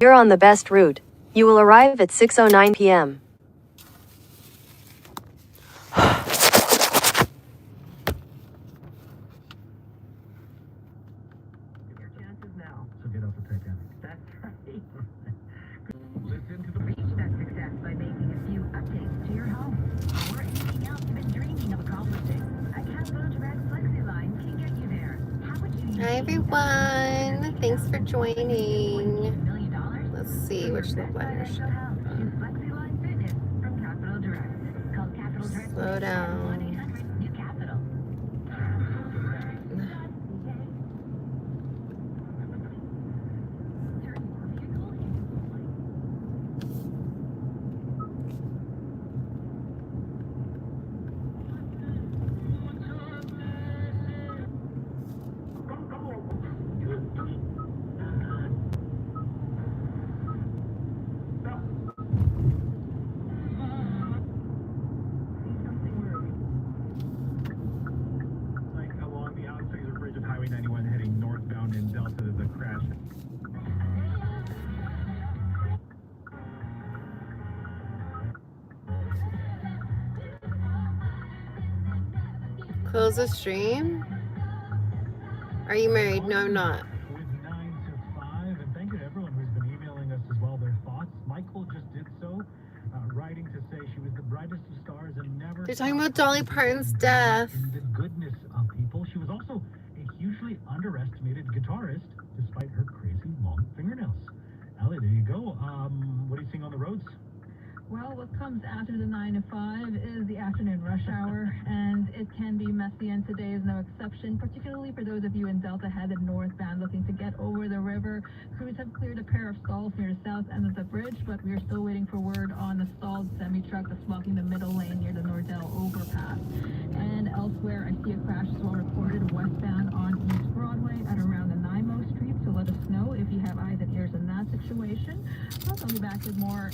You're on the best route. You will arrive at 6:09 p.m. Your chances now. So get off the Titanic. That's right. Listen to the reach that success by making a few updates to your home or anything else you've been dreaming of accomplishing. A Carpool Direct Flexi line can get you there. How would you? Hi everyone, thanks for joining. Let's see which lip liner should I have on. Slow down. Highway 91 heading northbound in Delta, there's a crash. Close the stream? Are you married? No, I'm not. With 9 to 5, and thank you to everyone who's been emailing us as well their thoughts. Michael just did so, writing to say she was the brightest of stars and never... They're talking about Dolly Parton's death. The goodness of people. She was also a hugely underestimated guitarist, despite her crazy long fingernails. Allie, there you go. What are you seeing on the roads? Well, what comes after the 9 to 5 is the afternoon rush hour, and it can be messy, and today is no exception, particularly for those of you in Delta headed northbound looking to get over the river. Crews have cleared a pair of stalls near the south end of the bridge, but we are still waiting for word on the stalled semi-truck that's blocking the middle lane near the Nordell overpass. And elsewhere, I see a crash as well reported westbound on East Broadway at around the Nimo Street, so let us know if you have eyes and ears in that situation. I'll be back with more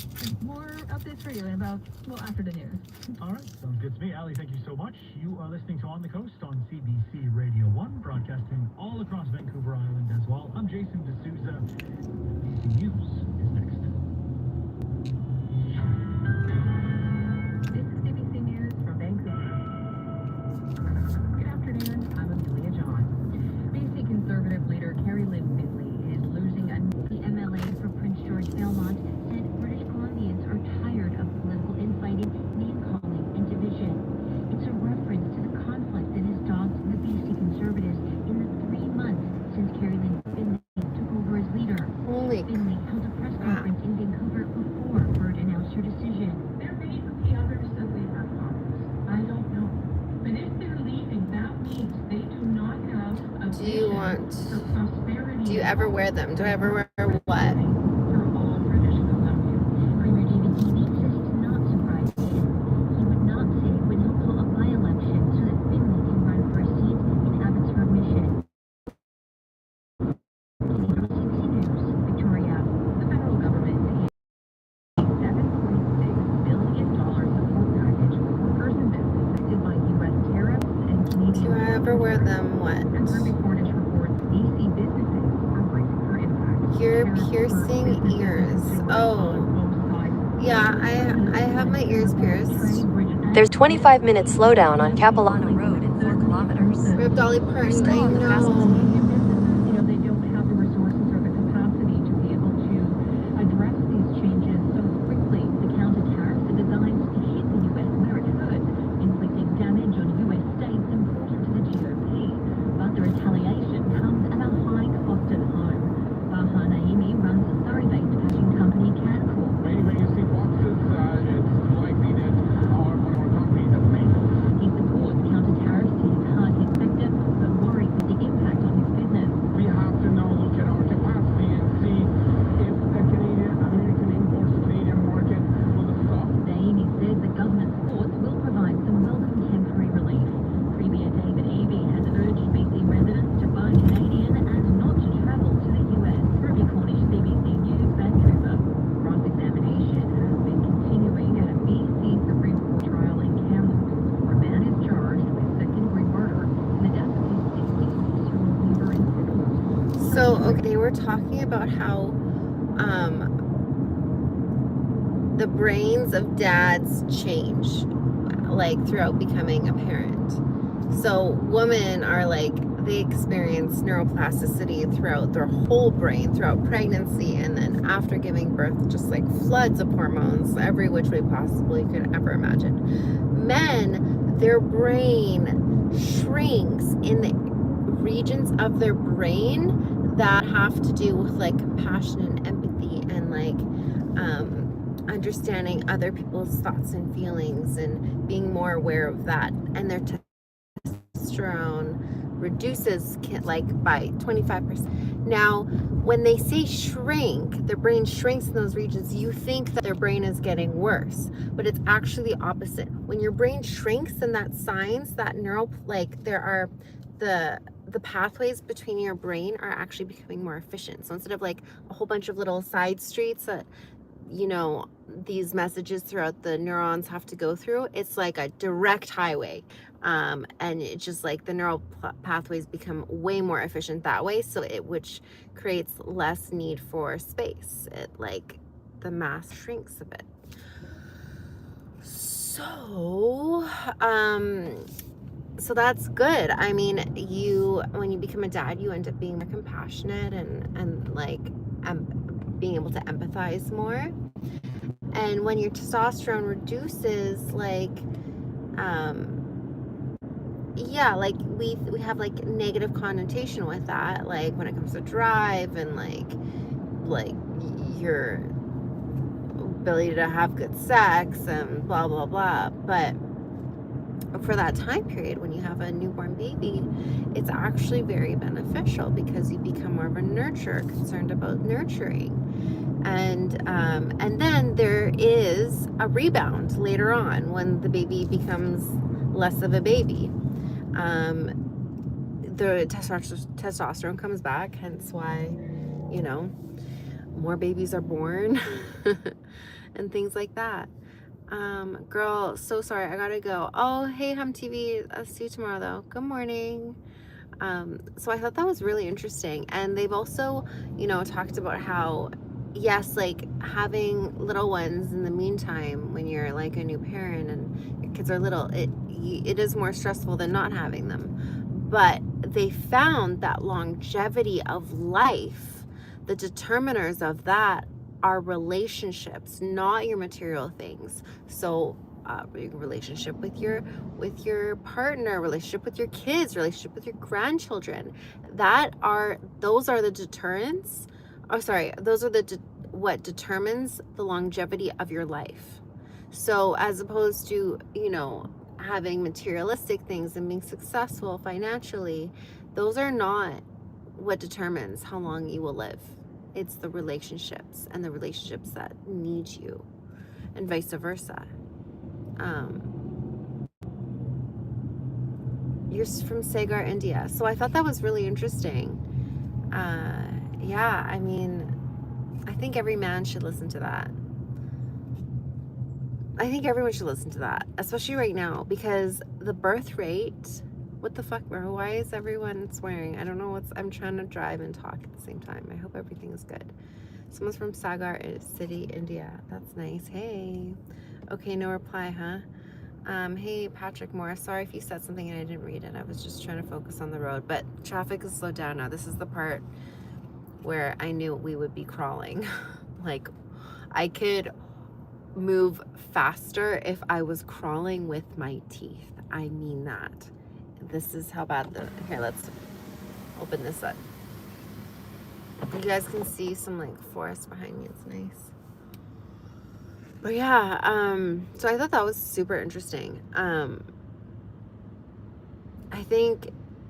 updates for you in about, well, after the news. All right, sounds good to me. Allie, thank you so much. You are listening to On the Coast on CBC Radio 1, broadcasting all across Vancouver Island as well. I'm Jason D'Souza. BC News is next. This is CBC News from Vancouver. Good afternoon, I'm Amelia John. BC Conservative leader Carrie Lynn Finley is losing the MLA for Prince George Belmont, said British Columbians are tired of political infighting, name-calling, and division. It's a reference to the conflict that has dogged the BC Conservatives in the 3 months since Carrie Lynn Finley took over as leader. Finley held a press conference in Vancouver before Bird announced her decision. There may be others that we have problems. I don't know. But if they're leaving, that means they do not have a vision for prosperity. Do you ever wear them? Do I ever wear what? For all British Columbians. Premier David Eby says it's not surprising. He would not say when he'll call a by-election so that Finley can run for a seat in Abbotsford Mission. CBC News, Victoria. The federal government is $7.6 billion support package for workers and businesses affected by U.S. tariffs and Canadian. Do I ever wear them what? And Herbie Cornish reports BC businesses are bracing for impact. Ear piercing ears. Oh. Yeah, I have my ears pierced. There's 25-minute slowdown on Capilano Road in 4 kilometers. We have Dolly Parton, Still on the fast lane. They don't have the resources or the capacity to be able to address these changes so quickly. The counter tariffs are designed to hit the U.S. where it hurt, inflicting damage on U.S. states important to the GOP. But the retaliation comes at a high cost at home. Baha Naimi runs the Surrey-based packing company Carpool. When you see boxes, it's likely that one of our companies has made them. He supports counter tariffs to his hard-hit sector, but worries at the impact on his business. We have to now look at our capacity and see if the American imports, the Canadian market will stop. Naimi says the government supports will provide some welcome temporary relief. Premier David Eby has urged BC residents to buy Canadian and not to travel to the US. Herbie Cornish, CBC News, Vancouver. Cross-examination has been continuing at a BC Supreme Court trial in Kamloops, where a man is charged with second-degree murder in the death of his 66-year-old neighbor in Sickles. So, okay, we're talking about how the brains of dads change, like throughout becoming a parent. So women are like, they experience neuroplasticity throughout their whole brain, throughout pregnancy, and then after giving birth, just like floods of hormones, every which way possible you could ever imagine. Men, their brain shrinks in the regions of their brain that have to do with like compassion and empathy and like understanding other people's thoughts and feelings and being more aware of that. And their testosterone reduces like by 25%. Now, when they say shrink, their brain shrinks in those regions, you think that their brain is getting worse, but it's actually the opposite. When your brain shrinks, then that signs that there are the pathways between your brain are actually becoming more efficient. So instead of like a whole bunch of little side streets that, you know, these messages throughout the neurons have to go through, it's like a direct highway. And it's just like the neural pathways become way more efficient that way. So which creates less need for space. It like the mass shrinks a bit. So, so that's good. I mean, when you become a dad, you end up being more compassionate and like being able to empathize more. And when your testosterone reduces, like, yeah, like we have like negative connotation with that, like when it comes to drive and like your ability to have good sex and blah blah blah. But for that time period when you have a newborn baby, it's actually very beneficial because you become more of a nurturer, concerned about nurturing. And then there is a rebound later on when the baby becomes less of a baby. The testosterone comes back, hence why, you know, more babies are born and things like that. Girl, so sorry, I gotta go. Oh, hey, Hum TV, I'll see you tomorrow though. Good morning. So I thought that was really interesting. And they've also, you know, talked about how, yes, like having little ones in the meantime, when you're like a new parent and your kids are little, it is more stressful than not having them. But they found that longevity of life, the determiners of that are relationships, not your material things. So relationship with your partner, relationship with your kids, relationship with your grandchildren, those are the deterrents. Oh, sorry, those are what determines the longevity of your life. So as opposed to, you know, having materialistic things and being successful financially, those are not what determines how long you will live. It's the relationships and the relationships that need you, and vice versa. You're from Sagar, India. So I thought that was really interesting. Yeah, I mean, I think every man should listen to that. I think everyone should listen to that, especially right now, because the birth rate, what the fuck, bro? Why is everyone swearing? I don't know I'm trying to drive and talk at the same time. I hope everything is good. Someone's from Sagar City, India. That's nice. Hey. Okay, no reply, huh? Hey, Patrick Morris. Sorry if you said something and I didn't read it. I was just trying to focus on the road, but traffic is slowed down now. This is the part where I knew we would be crawling. Like, I could move faster if I was crawling with my teeth. I mean that. This is how bad here, let's open this up. You guys can see some like forest behind me. It's nice. But yeah, so I thought that was super interesting. I think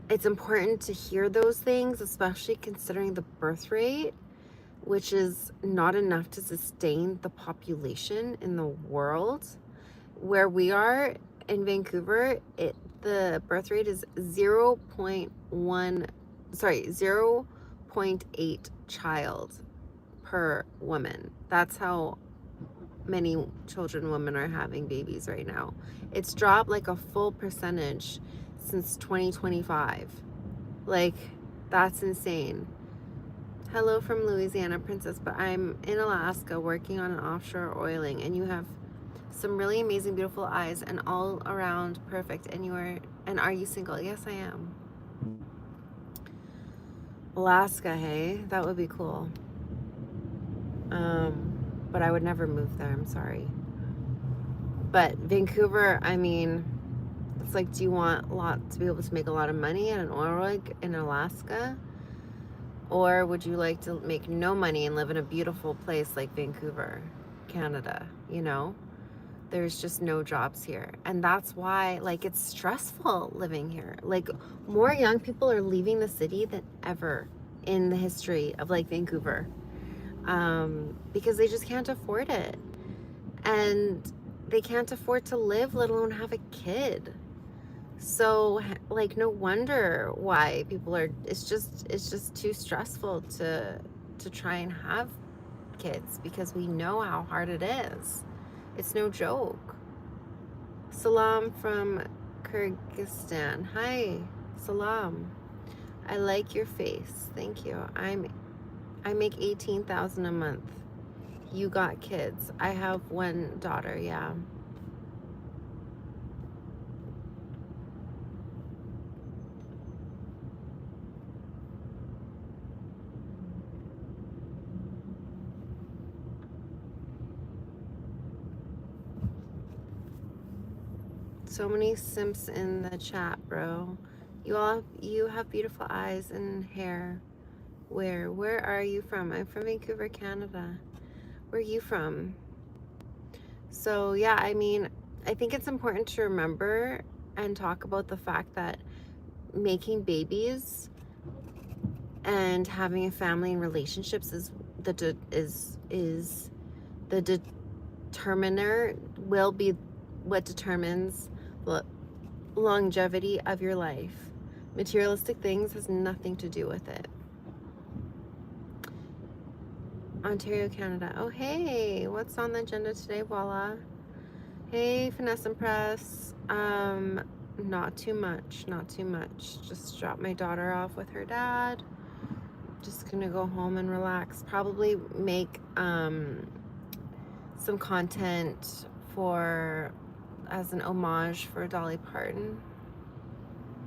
it's important to hear those things, especially considering the birth rate, which is not enough to sustain the population in the world. Where we are in Vancouver, the birth rate is 0.8 child per woman. That's how many children women are having babies right now. It's dropped like a full percentage since 2025. Like, that's insane. Hello from Louisiana, Princess, but I'm in Alaska working on an offshore oiling, and you have some really amazing, beautiful eyes and all around perfect. And are you single? Yes, I am. Alaska, hey? That would be cool. But I would never move there, I'm sorry. But Vancouver, I mean, it's like, do you want to be able to make a lot of money at an oil rig in Alaska? Or would you like to make no money and live in a beautiful place like Vancouver, Canada, you know? There's just no jobs here. And that's why, like, it's stressful living here. Like, more young people are leaving the city than ever in the history of, like, Vancouver. Because they just can't afford it. And they can't afford to live, let alone have a kid. So, like, no wonder why people are, it's just too stressful to try and have kids, because we know how hard it is. It's no joke. Salam from Kyrgyzstan. Hi, Salam. I like your face. Thank you. I make 18,000 a month. You got kids. I have one daughter, yeah. So many simps in the chat, bro. You have beautiful eyes and hair. Where are you from? I'm from Vancouver, Canada. Where are you from? So yeah, I mean, I think it's important to remember and talk about the fact that making babies and having a family and relationships is the determiner, will be what determines the longevity of your life. Materialistic things has nothing to do with it. Ontario, Canada. Oh, hey, what's on the agenda today, Voila? Hey, Finesse and Press. Not too much. Just dropped my daughter off with her dad. Just gonna go home and relax. Probably make some content as an homage for Dolly Parton.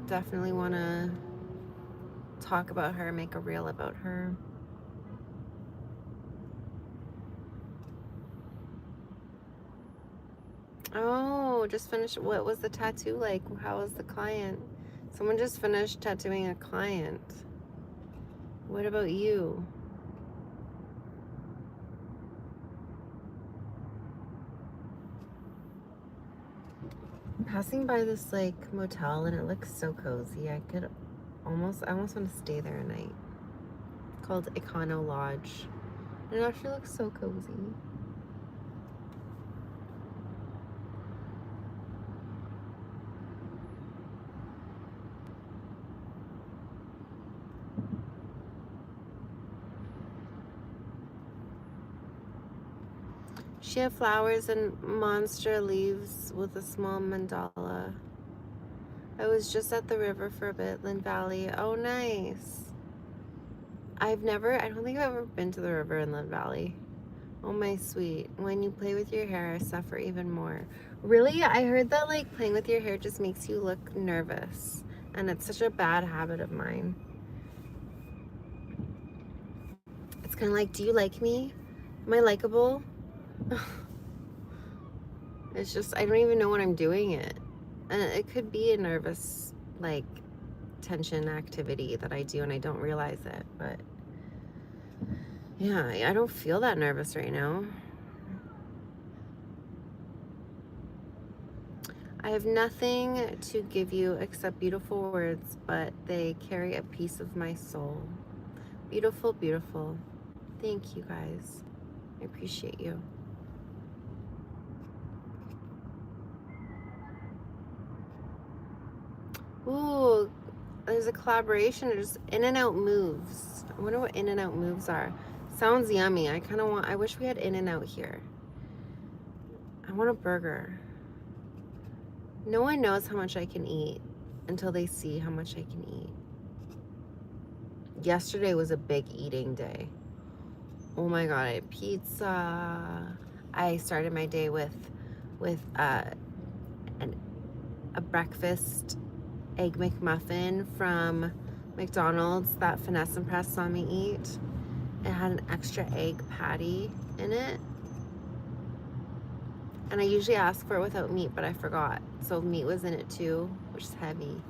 Definitely want to talk about her, make a reel about her. Oh, just finished. What was the tattoo like? How was the client? Someone just finished tattooing a client. What about you? I'm passing by this like motel and it looks so cozy. I almost want to stay there a night. It's called Econo Lodge. And it actually looks so cozy. She had flowers and monster leaves with a small mandala. I was just at the river for a bit, Lynn Valley. Oh, nice. I don't think I've ever been to the river in Lynn Valley. Oh, my sweet. When you play with your hair, I suffer even more. Really? I heard that like playing with your hair just makes you look nervous. And it's such a bad habit of mine. It's kind of like, do you like me? Am I likable? It's just, I don't even know when I'm doing it. And it could be a nervous, like, tension activity that I do and I don't realize it. But yeah, I don't feel that nervous right now. I have nothing to give you except beautiful words, but they carry a piece of my soul. Beautiful, beautiful. Thank you guys. I appreciate you. Ooh, there's a collaboration. There's In-N-Out Moves. I wonder what In-N-Out Moves are. Sounds yummy. I wish we had In-N-Out here. I want a burger. No one knows how much I can eat until they see how much I can eat. yesterday was a big eating day. Oh my god, I had pizza. I started my day with a breakfast egg McMuffin from McDonald's that Finesse and Press saw me eat. It had an extra egg patty in it. And I usually ask for it without meat, but I forgot. So meat was in it too, which is heavy.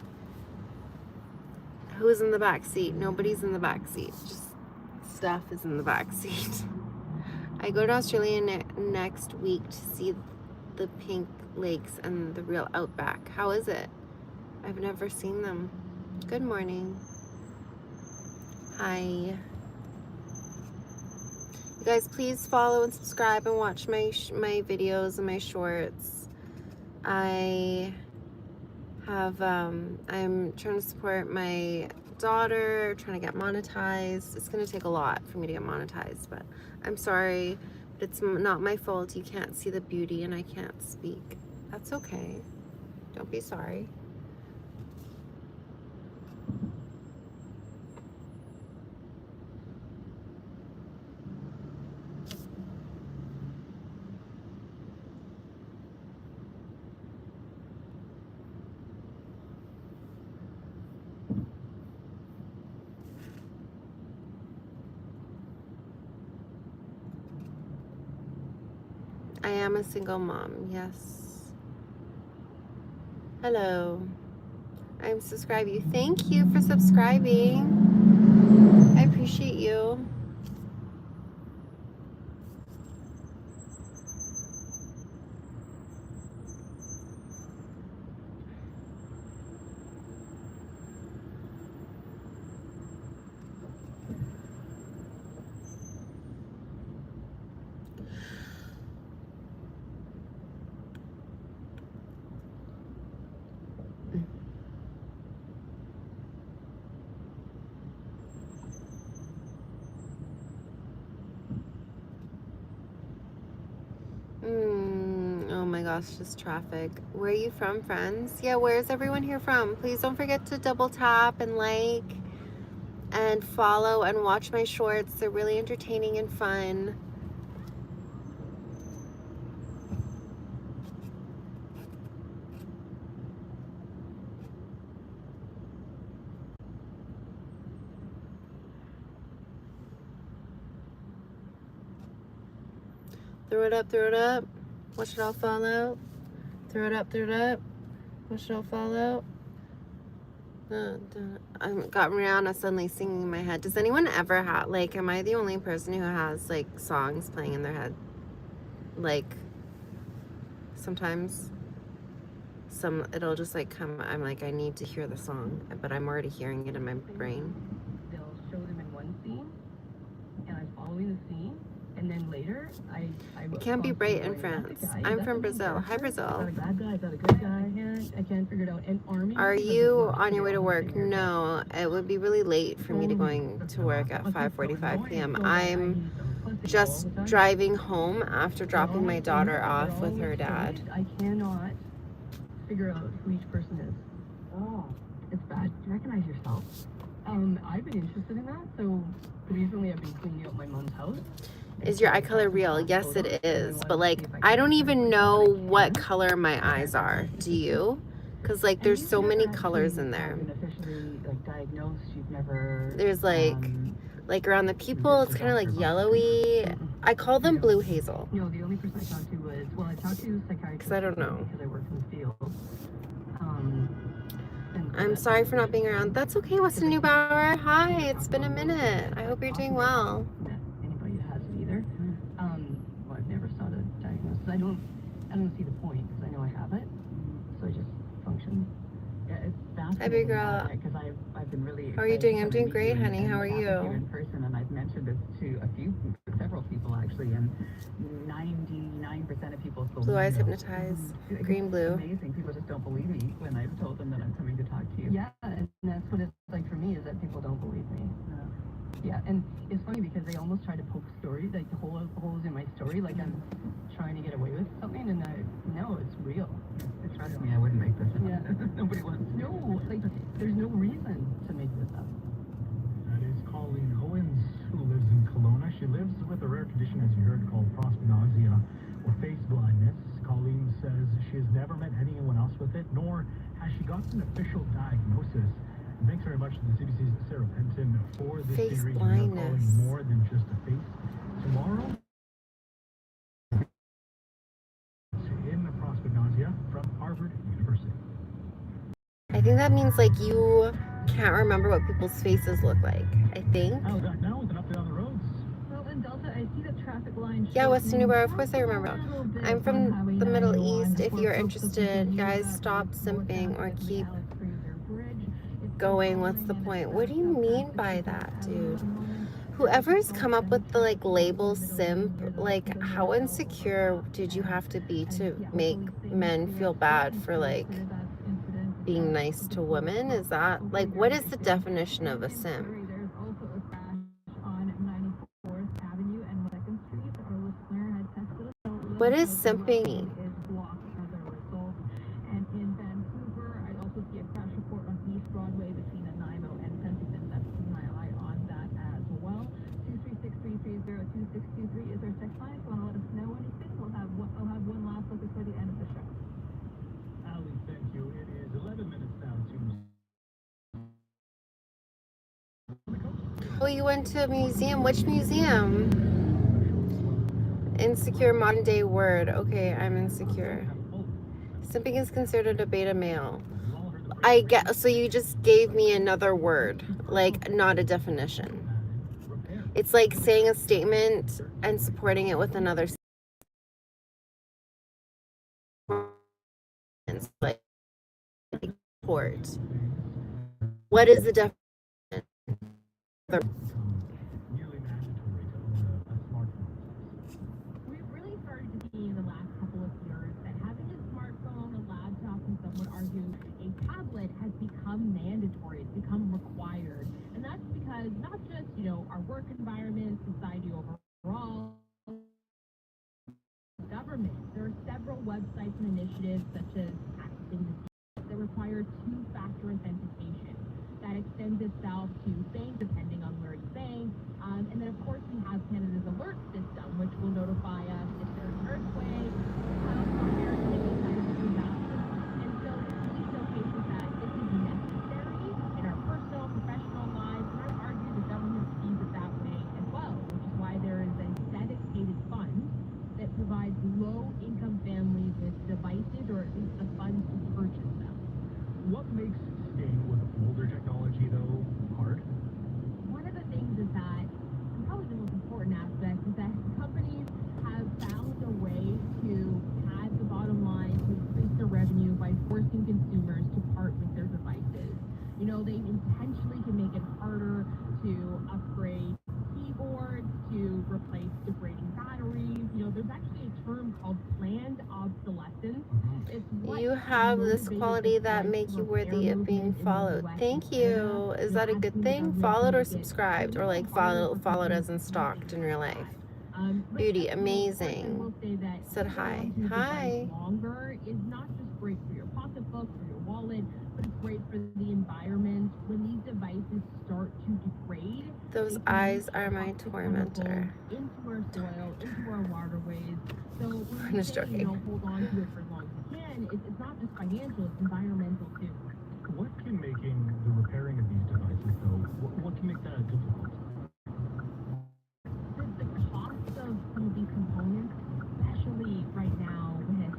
Who's in the back seat? Nobody's in the back seat. Just stuff is in the back seat. I go to Australia next week to see the pink lakes and the real outback. How is it? I've never seen them. Good morning. Hi. You guys, please follow and subscribe and watch my videos and my shorts. I'm trying to support my daughter, trying to get monetized. It's going to take a lot for me to get monetized, but I'm sorry, but it's not my fault. You can't see the beauty and I can't speak. That's okay. Don't be sorry. I am a single mom, yes. Hello. I'm subscribing you. Thank you for subscribing. I appreciate you. Oh my gosh, just traffic. Where are you from, friends? Yeah, where's everyone here from? Please don't forget to double tap and like and follow and watch my shorts. They're really entertaining and fun. Throw it up, throw it up. Watch it all fall out. Throw it up, throw it up. Watch it all fall out. I got Rihanna suddenly singing in my head. Does anyone ever have, like, am I the only person who has, like, songs playing in their head? Like, sometimes it'll just, like, come, I'm like, I need to hear the song, but I'm already hearing it in my brain. They'll show them in one scene, and I'm following the scene, and then later, It can't be bright in France. I'm from Brazil. Hi, Brazil. Is that a bad guy? Is that a good guy? I can't figure it out. And Army. Are you on your way to work? No, it would be really late for me to going to work at 5:45 p.m. I'm just driving home after dropping my daughter off with her dad. I cannot figure out who each person is. Oh, it's bad. Do you recognize yourself? I've been interested in that. So recently I've been cleaning out my mom's house. Is your eye color real? Yes, it is. But, like, I don't even know what color my eyes are. Do you? Because, like, there's so many colors in there. There's, like around the pupil, it's kind of like yellowy. I call them blue hazel. No, the only person I talked to was, well, I talked to a psychiatrist. Because I don't know. Because I work in the field. I'm sorry for not being around. That's okay, Weston Neubauer. Hi, it's been a minute. I hope you're doing well. Anybody that has it either. Well, I've never saw the diagnosis. I don't see the point because I know I have it. So I just function. Yeah, it's fascinating. Hi, big girl. Because I've been really. How are you doing? I'm doing great, honey. How are you? In person, and I've mentioned this to several people actually, and 99% of people still. Blue eyes hypnotize. Green, blue. Amazing. People just don't believe me when I've told them that I'm coming to talk to you. Yeah, and that's what it's like for me is that people don't believe me. Yeah, and it's funny because they almost try to poke stories, like the holes in my story, like I'm trying to get away with something, and no, it's real. Trust me, I wouldn't make this up. Yeah. Nobody wants to. No, like there's no reason to make this up. That is lives with a rare condition, as you heard, called prosopagnosia or face blindness. Colleen says she has never met anyone else with it, nor has she gotten an official diagnosis. Thanks very much to the CBC's Sarah Penton for this Face series. blindness. We are calling more than just a face. Tomorrow, in prosopagnosia from Harvard University. I think that means like you can't remember what people's faces look like. I think. How's that now with an update on the roads? Well, in Delta, I see the traffic line. Yeah, Western Newborough, of course I remember. I'm from the Middle East. If you're interested, guys, stop simping or keep going. What's the point? What do you mean by that, dude? Whoever's come up with the like label simp, like how insecure did you have to be to make men feel bad for like being nice to women? Is that like, what is the definition of a simp? There's also a crash on 94th Avenue and 2nd Street. Our listener had tested What is simping mean? is blocked as a result. And in Vancouver, I also see a crash report on East Broadway between Nanaimo and Penticton. That's keeping my eye on that as well. 236-330-2623 is our text line. If you want to let us know anything, I'll have one last look before the end of the show. Ali, thank you. It is 11 minutes now to... Oh, you went to a museum. Which museum? Insecure modern day word. Okay, I'm insecure. Simping is considered a beta male. I get, so you just gave me another word, like not a definition. It's like saying a statement and supporting it with another sentence, like support. What is the definition? Nearly mandatory to own a smartphone. We've really started to see in the last couple of years that having a smartphone, a laptop, and some would argue a tablet has become mandatory. It's become required. And that's because not just, our work environment, society overall, government. There are several websites and initiatives such as Accessing the Sea that require two-factor authentication. That extends itself to bank, depending on where you bank. And then, of course, we have Canada's alert system, which will notify us if there's an earthquake, wildfire, any kind of disaster. And so it really showcases that this is necessary in our personal, professional lives. And I would argue the government sees it that way as well, which is why there is a dedicated fund that provides low-income families with devices, or at least the funds to purchase them. What makes staying with older technology, though, hard? One of the things is that, and probably the most important aspect, is that companies have found a way to pad the bottom line, to increase their revenue by forcing consumers to part with their devices. They intentionally can make it harder to upgrade keyboards, to replace degrading batteries. There's actually a term called planned obsolescence. You have this quality that make you worthy of being followed. Thank you. Is that a good thing? Followed or subscribed, or like followed as in stalked in real life? Beauty, amazing. Said hi. Hi. Longer is not just great for your pocketbook or your wallet, but it's great for the environment. When these devices start to degrade, those eyes are my tormentor. Into our soil, into our waterways. So when I'm we just say, joking. hold on to it for as long as you can, it's not just financial, it's environmental too. What can making the repairing of these devices, though, what can make that difficult? The cost of some of these components, especially right now with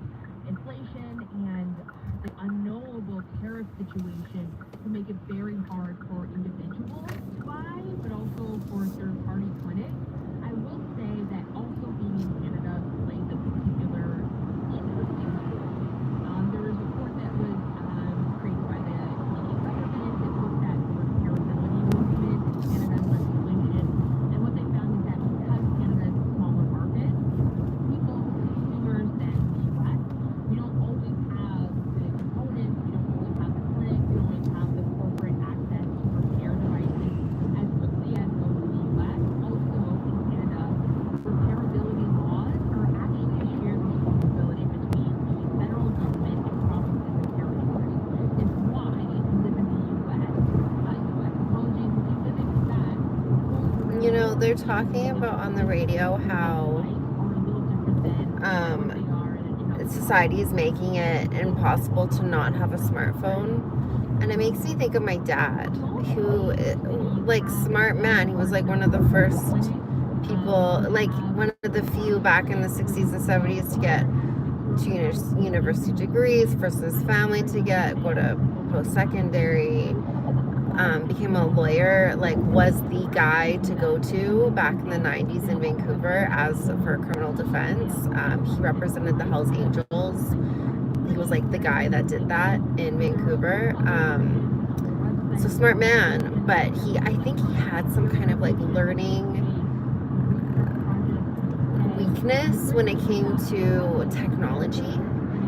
inflation and the unknowable tariff situation, can make it very hard for individuals to buy, but also for third-party clinics. I will say that also being in Canada plays a particular interesting role. There was a report that was created by the Canadian government that looked at the repairability movement in Canada's legislation, and what they found is that because Canada is a smaller market, people, consumers than the US, we don't always have the components, we don't always have the clinic, we don't always have the corporate access to repair devices as quickly as those in the US. Also, in Canada, repairability laws are actually a they're talking about on the radio how society is making it impossible to not have a smartphone. And it makes me think of my dad, who, like, smart man. He was like one of the first people, like one of the few back in the 60s and 70s to get 2 university degrees, first his family to go to post-secondary, became a lawyer, like was the guy to go to back in the 90s in Vancouver for criminal defense. He represented the Hells Angels. He was like the guy that did that in Vancouver. So smart man, but I think he had some kind of like learning weakness when it came to technology.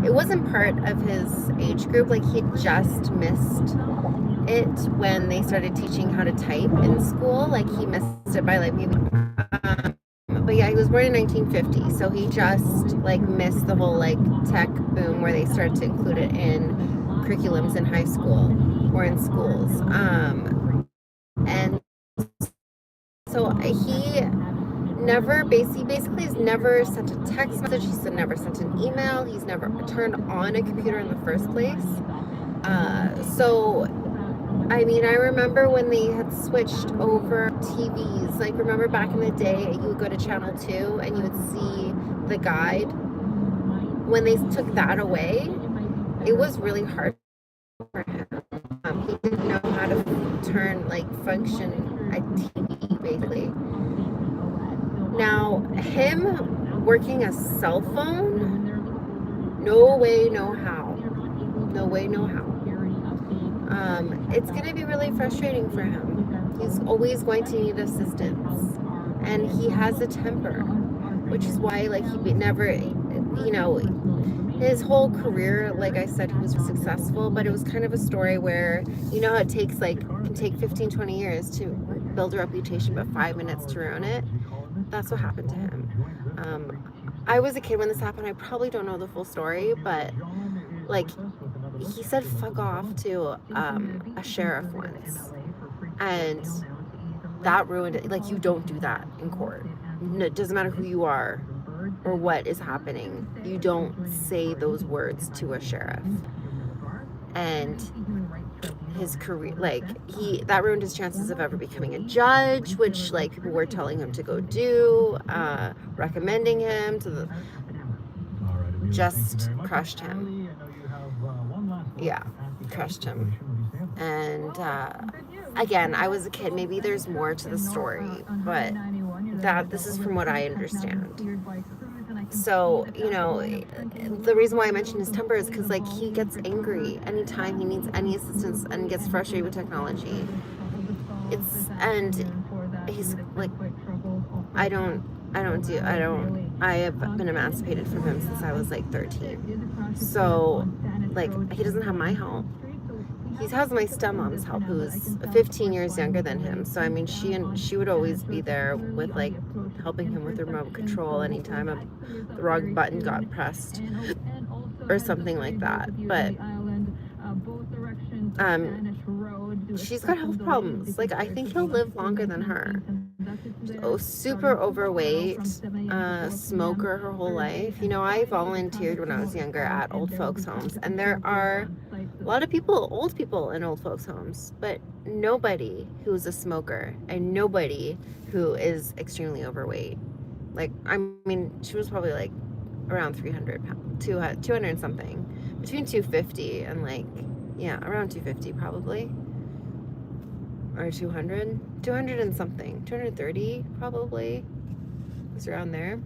It wasn't part of his age group. Like, he had just missed it when they started teaching how to type in school. Like, he missed it by like maybe but yeah, he was born in 1950, so he just like missed the whole like tech boom where they started to include it in curriculums in high school or in schools. And so he never basically has never sent a text message. He's never sent an email. He's never turned on a computer in the first place. So I mean, I remember when they had switched over TVs. Like, remember back in the day, you would go to Channel 2 and you would see the guide. When they took that away, it was really hard for him. He didn't know how to function a TV, basically. Now, him working a cell phone, no way, no how. No way, no how. It's going to be really frustrating for him. He's always going to need assistance. And he has a temper, which is why, like, he never, his whole career, like I said, he was successful, but it was kind of a story where, how it takes, can take 15, 20 years to build a reputation, but 5 minutes to ruin it. That's what happened to him. I was a kid when this happened. I probably don't know the full story, but, like, he said fuck off to a sheriff once, and that ruined it. Like, you don't do that in court. No, it doesn't matter who you are or what is happening. You don't say those words to a sheriff. And his career, that ruined his chances of ever becoming a judge, which, like, people were telling him to go do, recommending him to the, just crushed him. Yeah, crushed him. And again, I was a kid. Maybe there's more to the story, but this is from what I understand. So, the reason why I mentioned his temper is because, like, he gets angry anytime he needs any assistance and gets frustrated with technology. He's like, I have been emancipated from him since I was like 13. So, like, he doesn't have my help. He has my stepmom's help, who's 15 years younger than him. So, I mean, she would always be there with, like, helping him with the remote control anytime the wrong button got pressed or something like that. But she's got health problems. Like, I think he'll live longer than her. Super overweight, smoker her whole life. I volunteered when I was younger at old folks homes, and there are a lot of old people in old folks homes, but nobody who's a smoker and nobody who is extremely overweight. Like, I mean, she was probably like around 300 pounds, 200 and something, between 250 and around 250 probably. Or 200 and something, 230 probably. It's around there.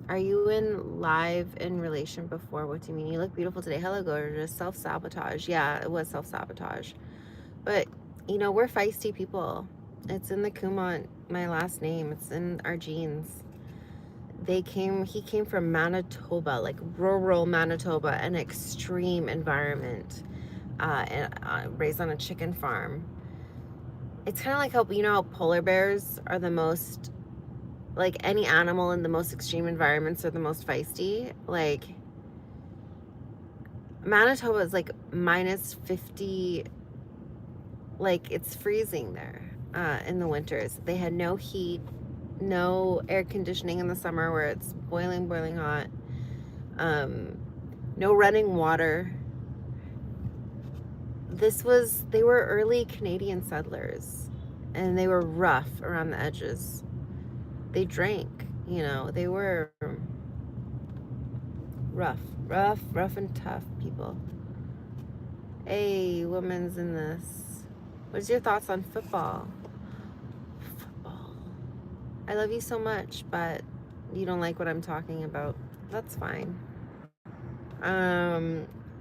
Are you live in relation before? What do you mean? You look beautiful today. Hello, gorgeous. Self-sabotage. Yeah, it was self-sabotage. But, we're feisty people. It's in the Kumont, my last name. It's in our genes. He came from Manitoba, like rural Manitoba, an extreme environment, and raised on a chicken farm. It's kind of like how polar bears are the most, like, any animal in the most extreme environments are the most feisty. Like, Manitoba is like minus 50 like it's freezing there in the winters. They had no heat, no air conditioning in the summer where it's boiling hot, no running water. They were early Canadian settlers, and they were rough around the edges. They drank, they were rough and tough people. Hey, women's in this. What's your thoughts on football? I love you so much, but you don't like what I'm talking about. That's fine.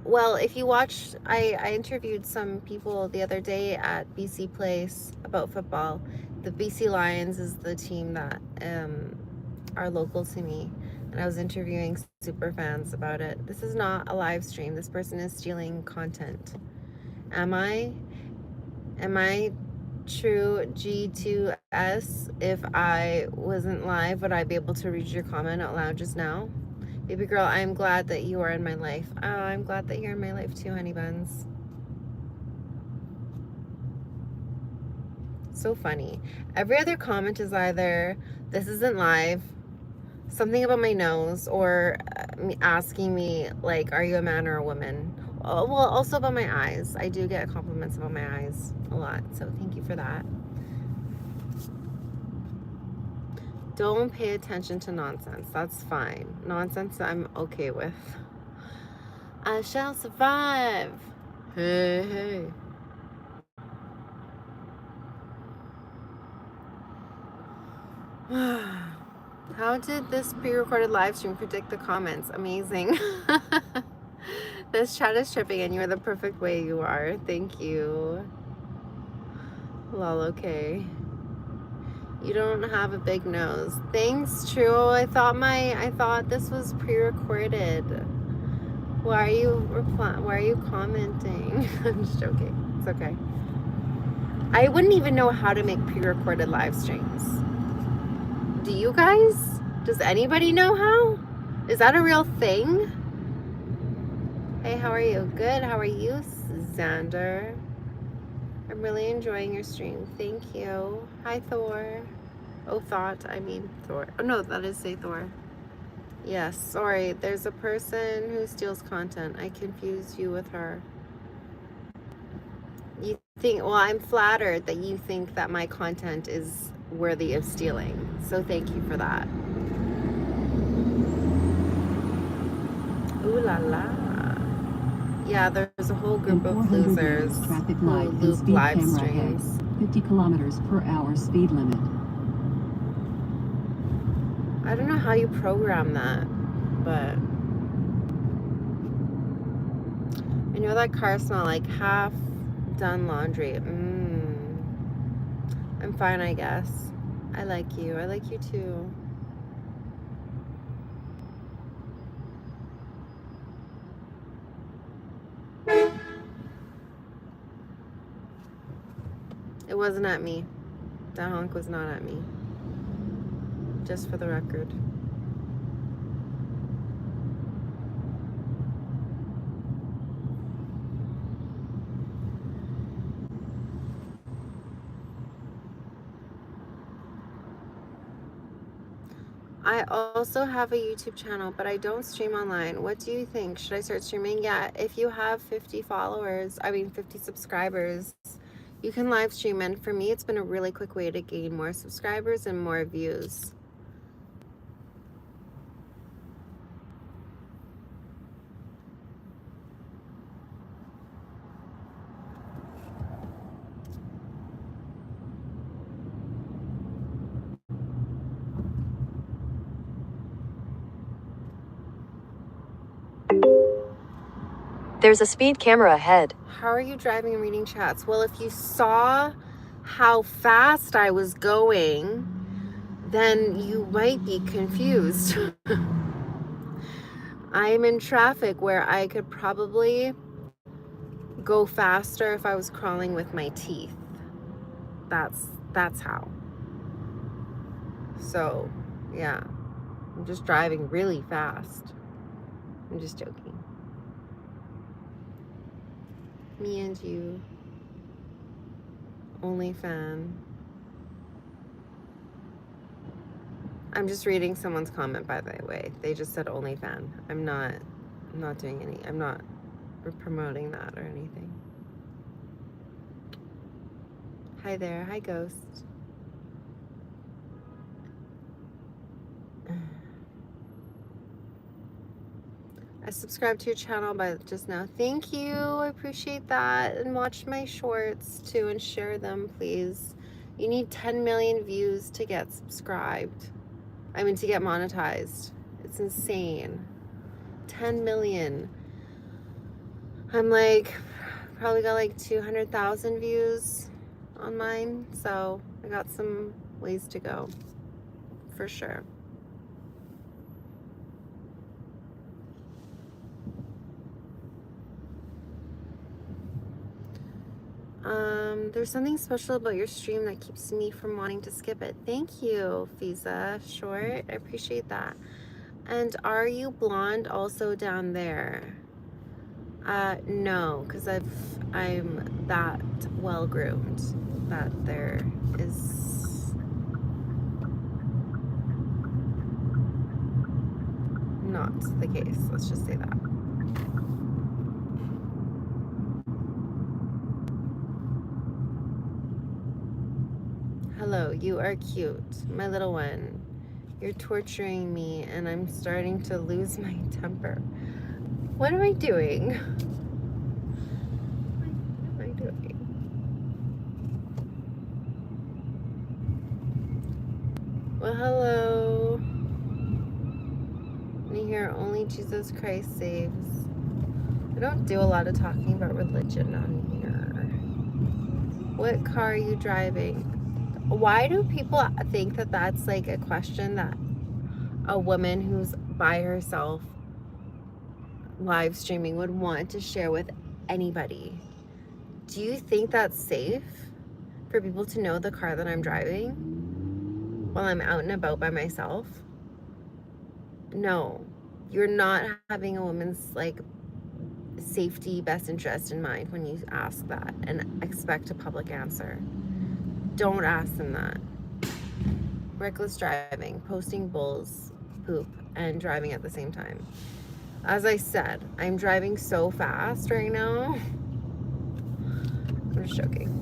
Well, if you watched, I interviewed some people the other day at BC Place about football. The BC Lions is the team that are local to me, and I was interviewing super fans about it. This is not a live stream. This person is stealing content. Am I true G2S? If I wasn't live, would I be able to read your comment out loud just now? Baby girl, I'm glad that you are in my life. Oh, I'm glad that you're in my life too, honey buns. So funny. Every other comment is either, this isn't live, something about my nose, or asking me, like, are you a man or a woman? Well, also about my eyes. I do get compliments about my eyes a lot, so thank you for that. Don't pay attention to nonsense. That's fine. Nonsense I'm okay with. I shall survive. Hey. How did this pre-recorded live stream predict the comments? Amazing. This chat is tripping and you're the perfect way you are. Thank you. Lol, okay. You don't have a big nose. Thanks, True. I thought this was pre-recorded. Why are you commenting? I'm just joking. It's okay. I wouldn't even know how to make pre-recorded live streams. Do you guys? Does anybody know how? Is that a real thing? Hey, how are you? Good. How are you, Xander? I'm really enjoying your stream. Thank you. Hi, Thor. Oh, Thor. Oh, no, that is say Thor. Yes, sorry. There's a person who steals content. I confused you with her. You think, well, I'm flattered that you think that my content is worthy of stealing. So thank you for that. Ooh la la. Yeah, there's a whole group of losers who loop live streams. 50 kilometers per hour speed limit. I don't know how you program that, but I know that car smell like half done laundry. I'm fine, I guess. I like you. I like you too. It wasn't at me. That honk was not at me. Just for the record. I also have a YouTube channel, but I don't stream online. What do you think? Should I start streaming? Yeah, if you have 50 subscribers, you can live stream. And for me, it's been a really quick way to gain more subscribers and more views. There's a speed camera ahead. How are you driving and reading chats? Well, if you saw how fast I was going, then you might be confused. I'm in traffic where I could probably go faster if I was crawling with my teeth. That's how. So, yeah. I'm just driving really fast. I'm just joking. Me and you. Only fan. I'm just reading someone's comment, by the way. They just said only fan. I'm not doing any. I'm not promoting that or anything. Hi there. Hi, Ghost. I subscribed to your channel by just now. Thank you. I appreciate that. And watch my shorts too and share them, please. You need 10 million views to get subscribed. I mean, to get monetized. It's insane. 10 million. I'm like, probably got like 200,000 views on mine. So I got some ways to go for sure. There's something special about your stream that keeps me from wanting to skip it. Thank you, Fiza Short. I appreciate that. And are you blonde also down there? No, because I'm that well groomed that there is not the case. Let's just say that. Hello, you are cute. My little one. You're torturing me and I'm starting to lose my temper. What am I doing? What am I doing? Well, hello. And here, only Jesus Christ saves. I don't do a lot of talking about religion on here. What car are you driving? Why do people think that that's like a question that a woman who's by herself live streaming would want to share with anybody? Do you think that's safe for people to know the car that I'm driving while I'm out and about by myself? No, you're not having a woman's like safety best interest in mind when you ask that and expect a public answer. Don't ask them that. Reckless driving, posting bulls poop and driving at the same time. As I said, I'm driving so fast right now. I'm just joking.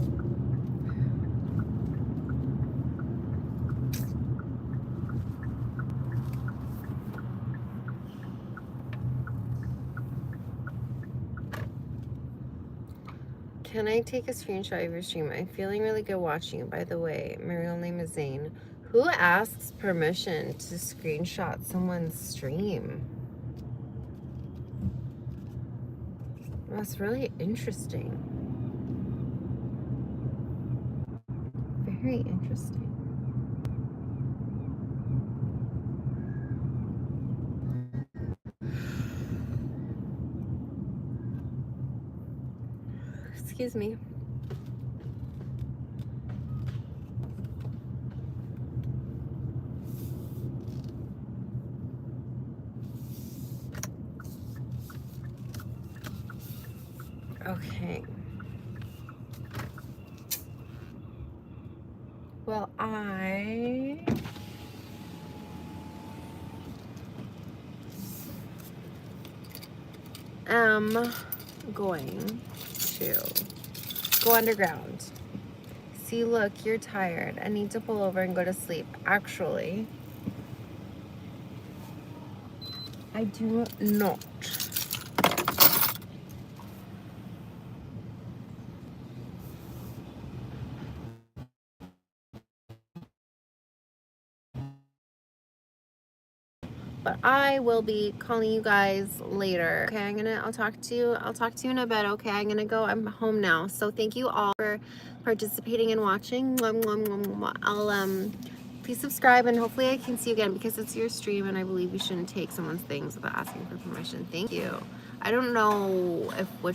Can I take a screenshot of your stream? I'm feeling really good watching it, by the way. My real name is Zane. Who asks permission to screenshot someone's stream? That's really interesting. Very interesting. Excuse me. Okay. Well, I am going to go underground. See, look, you're tired. I need to pull over and go to sleep. Actually, I do not. But I will be calling you guys later. Okay, I'll talk to you in a bit. Okay, I'm home now. So thank you all for participating and watching. I'll please subscribe and hopefully I can see you again because it's your stream and I believe you shouldn't take someone's things without asking for permission. Thank you. I don't know if which